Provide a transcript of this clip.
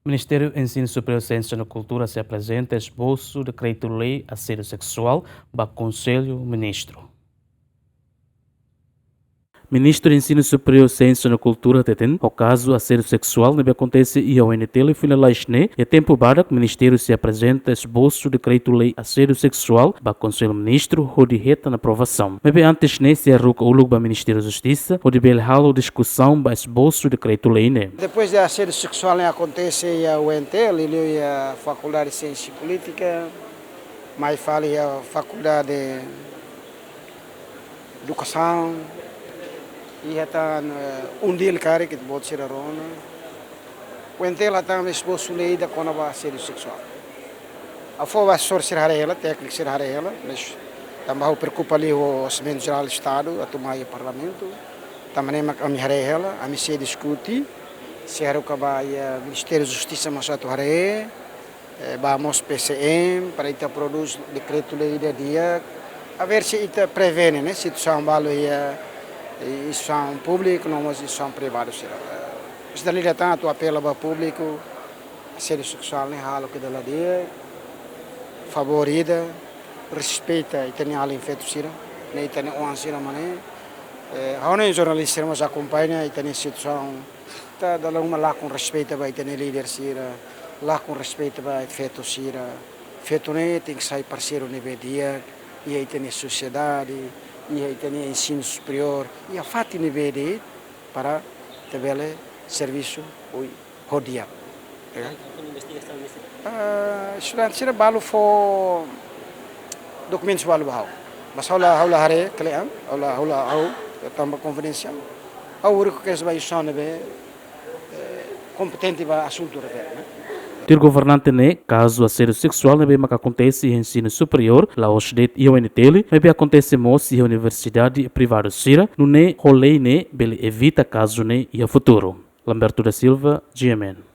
Ministério do Ensino Superior, Ciência e Cultura se apresenta esboço de decreto-lei assédio sexual para Conselho Ministro. Ministro do Ensino Superior, Ciência e Cultura tem o caso assédio sexual que acontece e ao NTL finalizne e tempo para que o Ministério se apresenta esboço de decreto-lei assédio sexual para Conselho Ministro onde reta na aprovação. Mas antes ne se arruca o lugar para o Ministério da Justiça onde belhalo discussão para esboço de decreto-lei ne. Depois da assédio sexual acontece o NTL, ele a Faculdade de Ciência Política, mais fala a Faculdade de Educação, e está deal cara que pode ser a rona. O NTL está no esboço lei da quando vai assédio sexual. A forma vai sortir a ela, técnico ser a ela, mas também preocupa ali o Orçamento Geral do Estado, a tomar o Parlamento. Também a minha ela, a mim se discute, se era o que vai o Ministério da Justiça mas a tua vamos PCM para que produz decreto-lei de dia, a ver se isso prevene, né, situação valor instituição pública, não é instituição privada. Esta lei está a apelo para o público, assédio sexual, né, halo que dela dia, favorida, respeita e tem algo feito sira, nem tem um ansira mané. A não jornalista mas acompanha e tem situação, tá dando uma lá com respeito vai ter líder sira, lá com respeito vai feito sira, feito né tem que sair parceiro nível dia e aí tem sociedade e aí tem ensino superior e a fati nível de para ter serviço o dia. Estudante sira balu for documentos balu hau, mas hau hare kalian, hau tambah confidencial. Hau uruk que vai só nebe competente para assunto refer, né? O governante ne caso assédio sexual ne que acontece em ensino superior lá os det e o NTL ne acontece mos e universidade privada sira no ne rolei ne bele evita caso ne e a futuro. Lamberto da Silva, GMN.